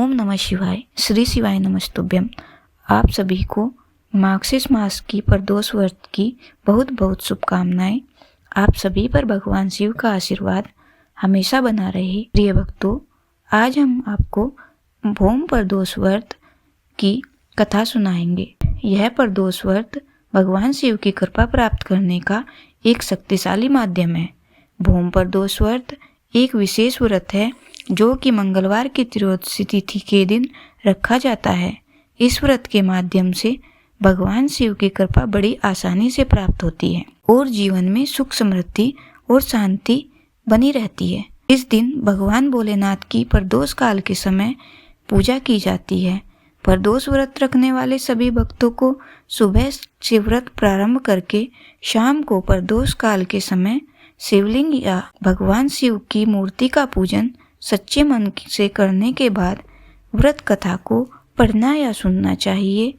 ओम नमः शिवाय। श्री शिवाय नमस्तुभ्यम। आप सभी को मार्गशीर्ष मास की प्रदोष व्रत की बहुत बहुत शुभकामनाएं। आप सभी पर भगवान शिव का आशीर्वाद हमेशा बना रहे। प्रिय भक्तों, आज हम आपको भौम प्रदोष व्रत की कथा सुनाएंगे। यह प्रदोष व्रत भगवान शिव की कृपा प्राप्त करने का एक शक्तिशाली माध्यम है। भौम प्रदोष व्रत एक विशेष व्रत है जो कि मंगलवार की त्रयोदशी तिथि के दिन रखा जाता है। इस व्रत के माध्यम से भगवान शिव की कृपा बड़ी आसानी से प्राप्त होती है और जीवन में सुख समृद्धि और शांति बनी रहती है। इस दिन भगवान भोलेनाथ की प्रदोष काल के समय पूजा की जाती है। प्रदोष व्रत रखने वाले सभी भक्तों को सुबह से व्रत प्रारंभ करके शाम को प्रदोष काल के समय शिवलिंग या भगवान शिव की मूर्ति का पूजन सच्चे मन से करने के बाद व्रत कथा को पढ़ना या सुनना चाहिए।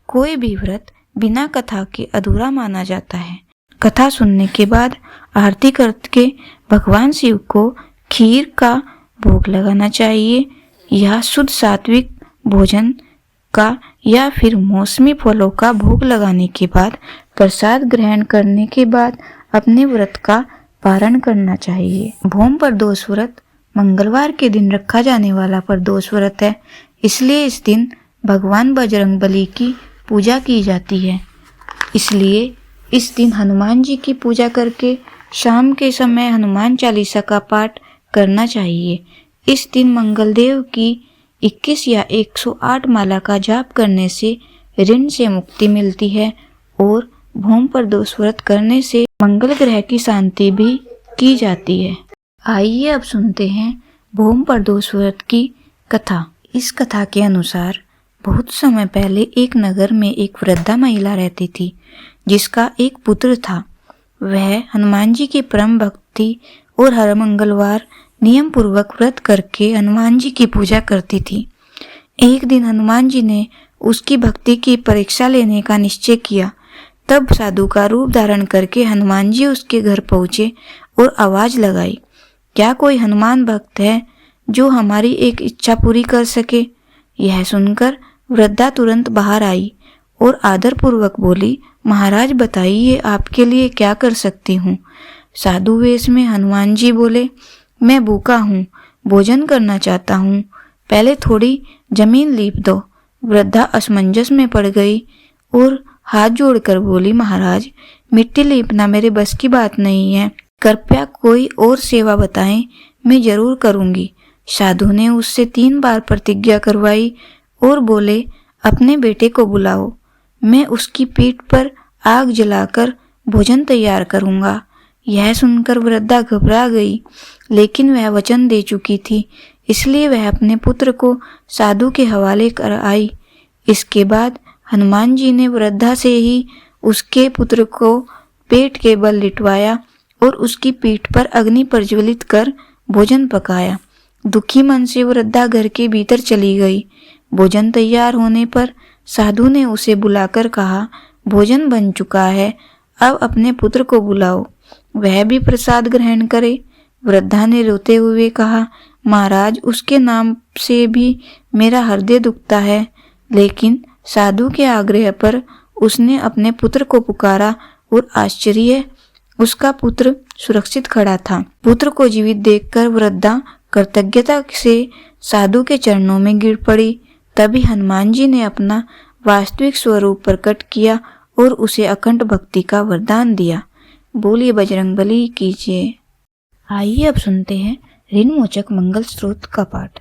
कोई भी व्रत बिना कथा के अधूरा माना जाता है। कथा सुनने के बाद आरती करके भगवान शिव को खीर का भोग लगाना चाहिए या शुद्ध सात्विक भोजन का या फिर मौसमी फलों का भोग लगाने के बाद प्रसाद ग्रहण करने के बाद अपने व्रत का पारण करना चाहिए। भौम प्रदोष व्रत मंगलवार के दिन रखा जाने वाला प्रदोष व्रत है, इसलिए इस दिन भगवान बजरंगबली की पूजा की जाती है। इसलिए इस दिन हनुमान जी की पूजा करके शाम के समय हनुमान चालीसा का पाठ करना चाहिए। इस दिन मंगलदेव की 21 या 108 माला का जाप करने से ऋण से मुक्ति मिलती है और भौम प्रदोष व्रत करने से मंगल ग्रह की शांति भी की जाती है। आइए अब सुनते हैं भौम प्रदोष व्रत की कथा। इस कथा के अनुसार बहुत समय पहले एक नगर में एक वृद्धा महिला रहती थी जिसका एक पुत्र था। वह हनुमान जी की परम भक्त थी और हर मंगलवार नियम पूर्वक व्रत करके हनुमान जी की पूजा करती थी। एक दिन हनुमान जी ने उसकी भक्ति की परीक्षा लेने का निश्चय किया। तब साधु का रूप धारण करके हनुमान जी उसके घर पहुंचे और आवाज लगाई, क्या कोई हनुमान भक्त है जो हमारी एक इच्छा पूरी कर सके? यह सुनकर वृद्धा तुरंत बाहर आई और आदर पूर्वक बोली, महाराज बताइए आपके लिए क्या कर सकती हूँ। साधु वेश में हनुमान जी बोले, मैं भूखा हूँ, भोजन करना चाहता हूँ, पहले थोड़ी जमीन लीप दो। वृद्धा असमंजस में पड़ गई और हाथ जोड़कर बोली, महाराज मिट्टी लीपना मेरे बस की बात नहीं है, कृपया कोई और सेवा बताएं, मैं जरूर करूंगी। साधु ने उससे 3 बार प्रतिज्ञा करवाई और बोले, अपने बेटे को बुलाओ, मैं उसकी पीठ पर आग जलाकर भोजन तैयार करूंगा। यह सुनकर वृद्धा घबरा गई, लेकिन वह वचन दे चुकी थी, इसलिए वह अपने पुत्र को साधु के हवाले कर आई। इसके बाद हनुमान जी ने वृद्धा से ही उसके पुत्र को पेट के बल लिटवाया और उसकी पीठ पर अग्नि प्रज्वलित कर भोजन पकाया। दुखी मन से वृद्धा घर के भीतर चली गई। भोजन तैयार होने पर साधु ने उसे बुलाकर कहा, भोजन बन चुका है, अब अपने पुत्र को बुलाओ, वह भी प्रसाद ग्रहण करे। वृद्धा ने रोते हुए कहा, महाराज उसके नाम से भी मेरा हृदय दुखता है। लेकिन साधु के आग्रह पर उसने अपने पुत्र को पुकारा और आश्चर्य, उसका पुत्र सुरक्षित खड़ा था। पुत्र को जीवित देखकर वृद्धा कृतज्ञता से साधु के चरणों में गिर पड़ी। तभी हनुमान जी ने अपना वास्तविक स्वरूप प्रकट किया और उसे अखंड भक्ति का वरदान दिया। बोलिए बजरंगबली की जय। आइए अब सुनते हैं ऋणमोचक मंगल स्त्रोत का पाठ।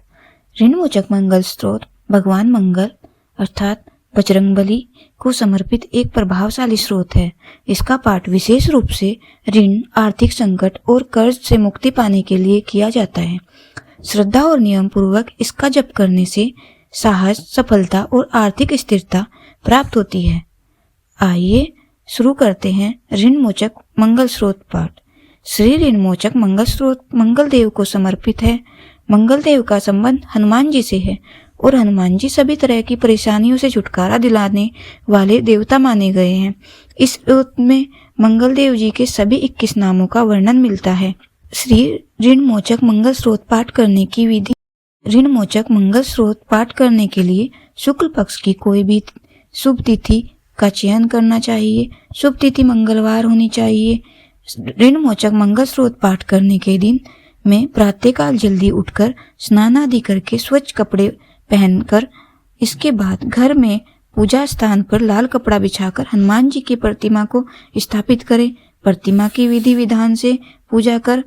ऋणमोचक मंगल स्त्रोत भगवान मंगल अर्थात बजरंगबली को समर्पित एक प्रभावशाली स्रोत है। इसका पाठ विशेष रूप से ऋण, आर्थिक संकट और कर्ज से मुक्ति पाने के लिए किया जाता है। श्रद्धा और नियम पूर्वक इसका जप करने से साहस, सफलता और आर्थिक स्थिरता प्राप्त होती है। आइए शुरू करते हैं ऋणमोचक मंगल स्रोत पाठ। श्री ऋणमोचक मंगल स्रोत मंगल देव को समर्पित है। मंगल देव का संबंध हनुमान जी से है और हनुमान जी सभी तरह की परेशानियों से छुटकारा दिलाने वाले देवता माने गए हैं। इस स्रोत में मंगल देव जी के सभी 21 नामों का वर्णन मिलता है। श्री ऋणमोचक मंगल स्रोत पाठ करने की विधि ऋण मोचक मंगल स्रोत पाठ करने के लिए शुक्ल पक्ष की कोई भी शुभ तिथि का चयन करना चाहिए। शुभ तिथि मंगलवार होनी चाहिए। ऋण मोचक मंगल स्रोत पाठ करने के दिन में प्रातःकाल जल्दी उठकर स्नान आदि करके स्वच्छ कपड़े पहनकर इसके बाद घर में पूजा स्थान पर लाल कपड़ा बिछाकर हनुमान जी की प्रतिमा को स्थापित करें। प्रतिमा की विधि विधान से पूजा कर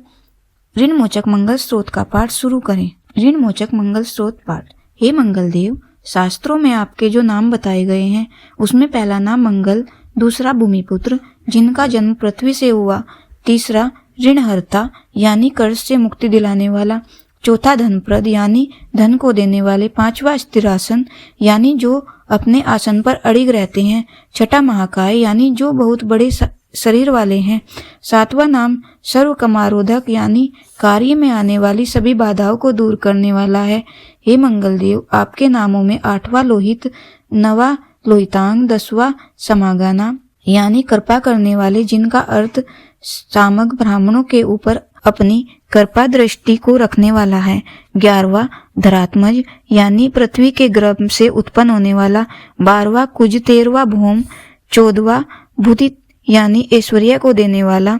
ऋण मोचक मंगल स्रोत का पाठ शुरू करें। ऋण मोचक मंगल स्रोत पाठ। हे मंगल देव, शास्त्रों में आपके जो नाम बताए गए हैं उसमें पहला नाम मंगल, दूसरा भूमिपुत्र जिनका जन्म पृथ्वी से हुआ, तीसरा ऋणहर्ता यानी कर्ज से मुक्ति दिलाने वाला, चौथा धनप्रद यानी धन को देने वाले, पांचवा स्थिरासन यानी जो अपने आसन पर अड़िग रहते हैं, छठा महाकाय यानी जो बहुत बड़े शरीर वाले हैं, सातवां नाम सर्व कमारोधक यानी कार्य में आने वाली सभी बाधाओं को दूर करने वाला है। हे मंगल देव, आपके नामों में आठवां लोहित, नवा लोहितांग, दसवां समागाना यानी कृपा करने वाले जिनका अर्थ सामग ब्राह्मणों के ऊपर अपनी कृपा दृष्टि को रखने वाला है, 11वां धरात्मज यानी पृथ्वी के गर्भ से उत्पन्न होने वाला, 12वां कुज, 13वां भौम, 14वां भूति यानी ऐश्वर्य को देने वाला,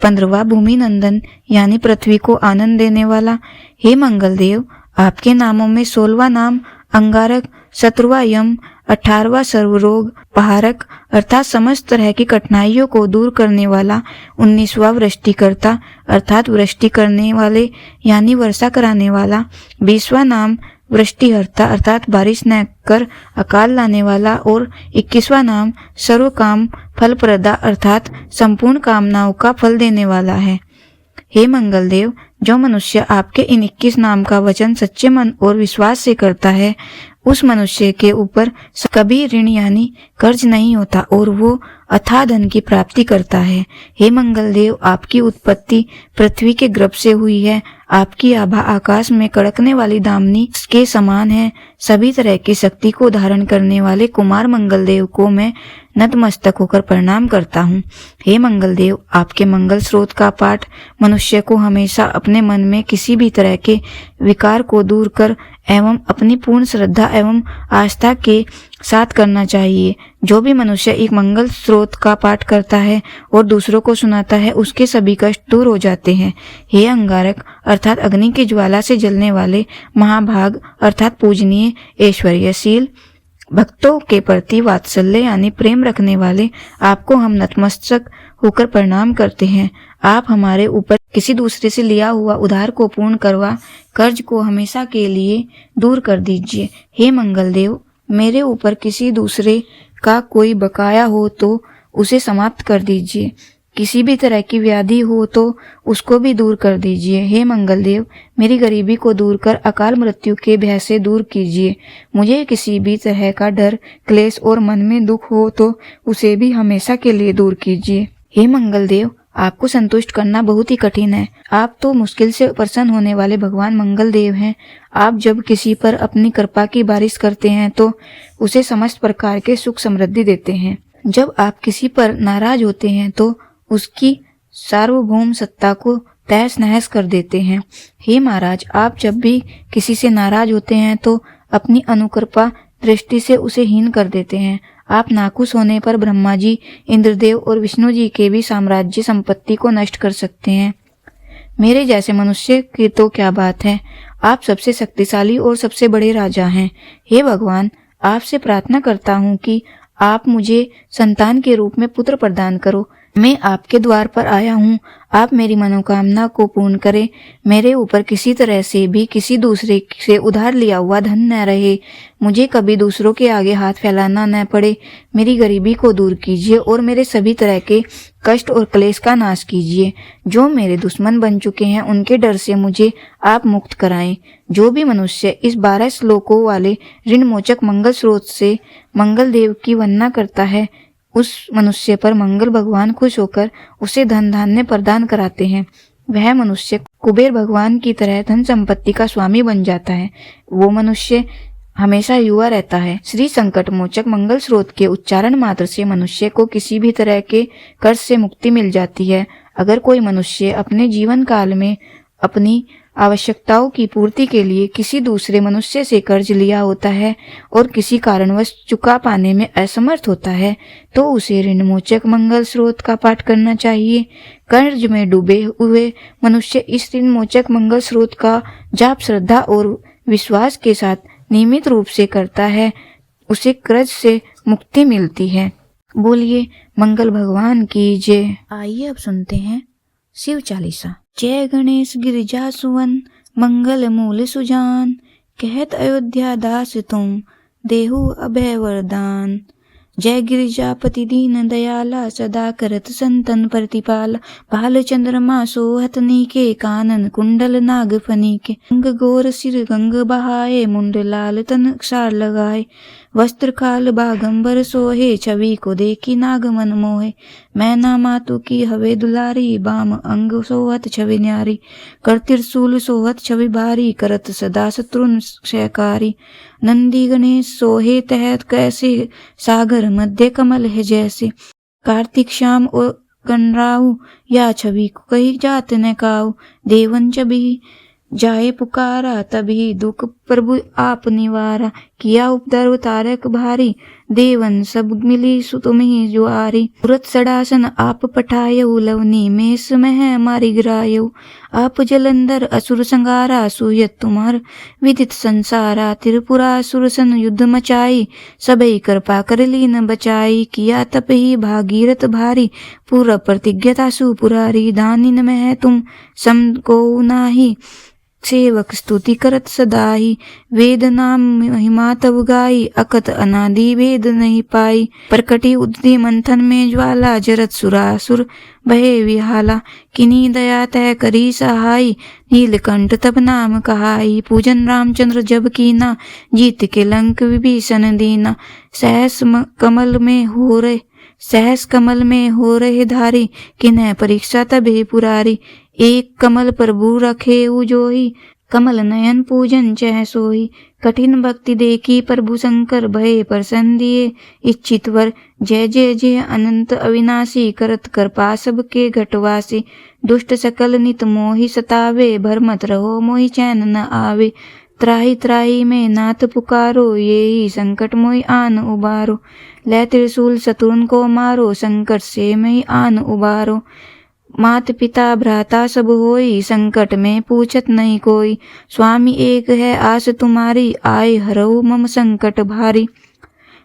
15वां भूमि नंदन यानी पृथ्वी को आनंद देने वाला। हे मंगल देव, आपके नामों में 16वां नाम अंगारक, 17वां यम, 18वां सर्वरोग पहारक अर्थात समस्त तरह की कठिनाइयों को दूर करने वाला, 19वां वृष्टिकर्ता अर्थात वृष्टि करने वाले यानी वर्षा कराने वाला, 20वां नाम वृष्टिहर्ता अर्थात बारिश न कर अकाल लाने वाला और 21वां नाम सर्व काम फलप्रदा अर्थात संपूर्ण कामनाओं का फल देने वाला है। हे मंगल देव, जो मनुष्य आपके इन 21 नाम का वचन सच्चे मन और विश्वास से करता है उस मनुष्य के ऊपर कभी ऋण यानी कर्ज नहीं होता और वो अथाह धन की प्राप्ति करता है। हे मंगल देव, आपकी उत्पत्ति पृथ्वी के गर्भ से हुई है। आपकी आभा आकाश में कड़कने वाली दामिनी के समान है। सभी तरह की शक्ति को धारण करने वाले कुमार मंगल देव को मैं नतमस्तक होकर प्रणाम करता हूँ। हे मंगल देव, आपके मंगल स्रोत का पाठ मनुष्य को हमेशा अपने मन में किसी भी तरह के विकार को दूर कर एवं अपनी पूर्ण श्रद्धा एवं आस्था के साथ करना चाहिए। जो भी मनुष्य एक मंगल स्रोत का पाठ करता है और दूसरों को सुनाता है उसके सभी कष्ट दूर हो जाते हैं। हे अंगारक अर्थात अग्नि की ज्वाला से जलने वाले, महाभाग अर्थात पूजनीय, ऐश्वर्यशील, भक्तों के प्रति वात्सल्य यानी प्रेम रखने वाले, आपको हम नतमस्तक होकर प्रणाम करते हैं। आप हमारे ऊपर किसी दूसरे से लिया हुआ उधार को पूर्ण करवा कर्ज को हमेशा के लिए दूर कर दीजिए। हे मंगल देव, मेरे ऊपर किसी दूसरे का कोई बकाया हो तो उसे समाप्त कर दीजिए। किसी भी तरह की व्याधि हो तो उसको भी दूर कर दीजिए। हे मंगल देव, मेरी गरीबी को दूर कर अकाल मृत्यु के भय से दूर कीजिए। मुझे किसी भी तरह का डर, क्लेश और मन में दुख हो तो उसे भी हमेशा के लिए दूर कीजिए। हे मंगल देव, आपको संतुष्ट करना बहुत ही कठिन है। आप तो मुश्किल से प्रसन्न होने वाले भगवान मंगल देव हैं। आप जब किसी पर अपनी कृपा की बारिश करते हैं तो उसे समस्त प्रकार के सुख समृद्धि देते हैं। जब आप किसी पर नाराज होते हैं तो उसकी सार्वभौम सत्ता को तहस नहस कर देते हैं। हे महाराज, आप जब भी किसी से नाराज होते हैं तो अपनी अनुकृपा दृष्टि से उसे हीन कर देते हैं। आप नाखुश होने पर ब्रह्मा जी, इंद्रदेव और विष्णु जी के भी साम्राज्य संपत्ति को नष्ट कर सकते हैं। मेरे जैसे मनुष्य की तो क्या बात है। आप सबसे शक्तिशाली और सबसे बड़े राजा हैं। हे भगवान, आपसे प्रार्थना करता हूँ कि आप मुझे संतान के रूप में पुत्र प्रदान करो। मैं आपके द्वार पर आया हूँ। आप मेरी मनोकामना को पूर्ण करें। मेरे ऊपर किसी तरह से भी किसी दूसरे से उधार लिया हुआ धन न रहे। मुझे कभी दूसरों के आगे हाथ फैलाना न पड़े। मेरी गरीबी को दूर कीजिए और मेरे सभी तरह के कष्ट और क्लेश का नाश कीजिए। जो मेरे दुश्मन बन चुके हैं उनके डर से मुझे आप मुक्त कराएं। जो भी मनुष्य इस 12 श्लोकों वाले ऋण मोचक मंगल स्रोत से मंगल देव की वंदना करता है उस मनुष्य पर मंगल भगवान खुश होकर उसे धन धान्य प्रदान कराते हैं। वह मनुष्य कुबेर भगवान की तरह धन संपत्ति का स्वामी बन जाता है। वो मनुष्य हमेशा युवा रहता है। श्री संकट मोचक मंगल स्रोत के उच्चारण मात्र से मनुष्य को किसी भी तरह के कर्ज से मुक्ति मिल जाती है। अगर कोई मनुष्य अपने जीवन काल में अपनी आवश्यकताओं की पूर्ति के लिए किसी दूसरे मनुष्य से कर्ज लिया होता है और किसी कारणवश चुका पाने में असमर्थ होता है तो उसे ऋणमोचक मंगल स्रोत का पाठ करना चाहिए। कर्ज में डूबे हुए मनुष्य इस ऋणमोचक मंगल स्रोत का जाप श्रद्धा और विश्वास के साथ नियमित रूप से करता है, उसे कर्ज से मुक्ति मिलती है। बोलिए मंगल भगवान की जय। आइए अब सुनते हैं शिव चालीसा। जय गणेश गिरिजा सुवन मंगल मूल सुजान, कहत अयोध्या दास तुम देहु अभय वरदान। जय गिरिजापति दीन दयाला, सदा करत संतन प्रतिपाला। बाल चंद्रमा सोहत नीके, कानन कुंडल नाग फनीके। अंग गोर सिर गंग बहाए, मुंड लाल तन क्षार लगाए। वस्त्र काल बागंबर सोहे, छवि को देखी नाग मन मोहे। मैना मातु की हवे दुलारी, बाम अंग सोहत छवि न्यारी। कर त्रिशूल सोहत छवि भारी, करत सदा शत्रुन क्षयकारी। नंदी गणेश सोहे तहत कैसे, सागर मध्य कमल है जैसे। कार्तिक श्याम और गणराऊ, या छवि को कही जात न काऊ। देवन छवि जाए पुकारा, तभी दुख प्रभु आप निवारा। किया उपद्रव तारक भारी, देवन सब मिली तुम्हें जुआरी। तुरत सड़ासन आप पठायऊ, लवनी मेष मह मारी गिरायऊ। आप जलंधर असुर संगारा, सुयत तुम्हार विदित संसारा। त्रिपुरासुर सन युद्ध मचाई, सबई कृपा कर लीन बचाई। किया तप ही भागीरथ भारी, पूर्व प्रतिज्ञता सुपुरारी। दानिन में तुम सम को नाही, सेवक स्तुति करत सदाही। वेद नाम महिमा तब गाई, अकत अनादि वेद नहीं पाई। प्रकटी उद्दी मंथन में ज्वाला, जरत सुरासुर भय विहाला। किनी दया तय करी सहाई, नीलकंठ तब नाम कहाई। पूजन रामचंद्र जब कीना, जीत के लंक विभीषण दीना। सहस कमल में हो रहे धारी, किन्ह परीक्षा तबे पुरारी। एक कमल प्रभु रखे उजोही, कमल नयन पूजन चह सोही। कठिन भक्ति देखी प्रभु शंकर, भय प्रसन्न दिए इच्छित वर। जय जय जय अनंत अविनाशी, करत कृपा सबके घटवासी। दुष्ट सकल नित मोहि सतावे, भरमत रहो मोहि चैन न आवे। त्राहि त्राहि में नाथ पुकारो, ये ही संकट मोहि आन उबारो। लै त्रिशूल शत्रुन को मारो, संकट से मैं आन उबारो। मात पिता भ्राता सब होई, संकट में पूछत नहीं कोई। स्वामी एक है आस तुम्हारी, आए हरऊ मम संकट भारी।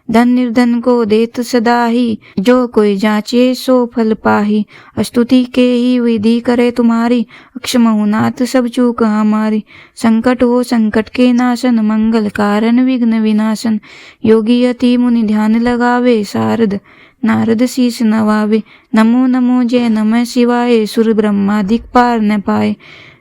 धन निर्धन को देत सदाही, जो कोई जाचे सो फल पाही। स्तुति के ही विधि करे तुम्हारी, अक्षमहु नाथ सब चूक हमारी। संकट हो संकट के नाशन, मंगल कारण विघ्न विनाशन। योगी अति मुनि ध्यान लगावे, शारद नारद शीस नवावे। नमो नमो जय नमः शिवाय, सुर ब्रह्मादिक पार न पाए।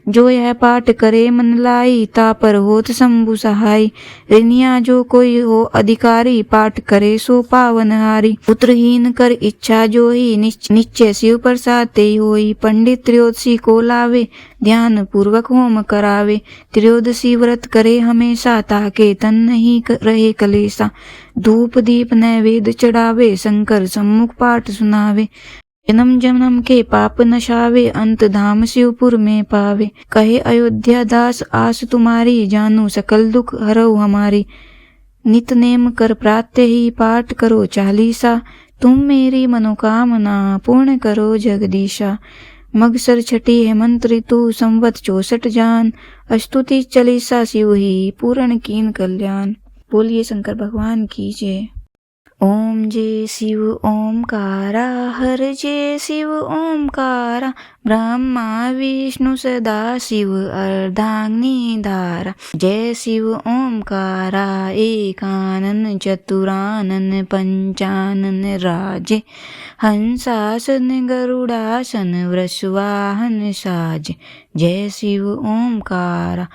जो यह पाठ करे मन लाई, ता पर होत शंभु सहाय। ऋणिया जो कोई हो अधिकारी, पाठ करे सो पावन हारी। पुत्रहीन कर इच्छा जो ही, निश्चय शिव प्रसाद ते होई। पंडित त्रयोदशी को लावे, ध्यान पूर्वक होम करावे। त्रयोदशी व्रत करे हमेशा, ताके तन नहीं रहे कलेसा। धूप दीप नैवेद्य चढ़ावे, शंकर सम्मुख पाठ सुनावे। जन्म जन्म के पाप नशावे, अंत धाम शिवपुर में पावे। कहे अयोध्या दास आस तुम्हारी, जानू सकल दुख हरऊ हमारी। नित नेम कर प्रातः ही पाठ करो चालीसा, तुम मेरी मनोकामना पूर्ण करो जगदीशा। मगसर छठी हेमंत ऋतु, संवत 64 जान। स्तुति चालीसा शिव ही, पूर्ण कीन कल्याण। बोलिए शंकर भगवान की जय। ओम जय शिव ओमकारा, हर जय शिव ओमकारा। ब्रह्मा विष्णु सदा शिव, अर्धांगिनी धारा। जय शिव ओमकारा, एकानन चतुरानन पंचानन राजे। हंसासन गरुड़ासन, वृषवाहन साजे। जय शिव ओमकारा।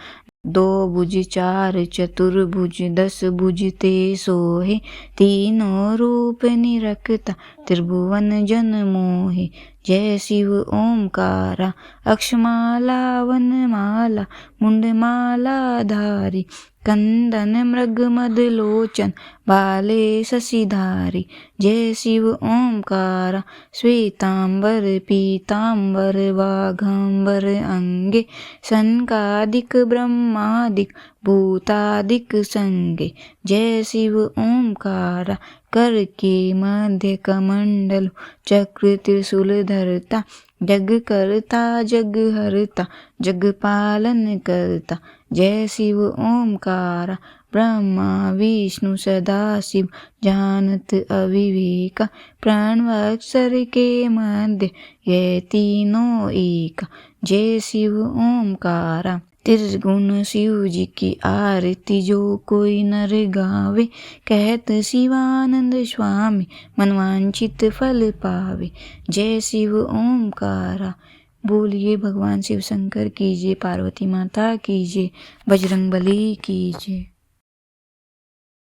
दो भुज चार चतुर्भुज, 10 भुज ते सोहे। तीनों रूप निरखता, त्रिभुवन जन मोहे। जय शिव ओमकारा। अक्षमाला वनमाला, मुंडमाला धारी। कंदन मृग मद लोचन, बाले शशिधारी। जय शिव ओंकारा। श्वेतांबर पीतांबर वाघांबर अंगे। सनकादिक ब्रह्मादिक भूतादिक संगे। जय शिव ओंकारा। कर के मध्य कमंडल चक्र त्रिशूल धरता। जग करता जग हरता जग पालन करता। जय शिव ओंकारा। ब्रह्मा विष्णु सदाशिव जानत अविवेका। प्रणवाक्षर के मध्य ये तीनों एका। जय शिव ओंकारा। त्रिगुण शिव जी की आरती जो कोई नर गावे। कहत शिवानंद स्वामी मनवांछित फल पावे। जय शिव ओंकारा। बोलिए भगवान शिव शंकर की जय, पार्वती माता की जय, बजरंगबली की जय।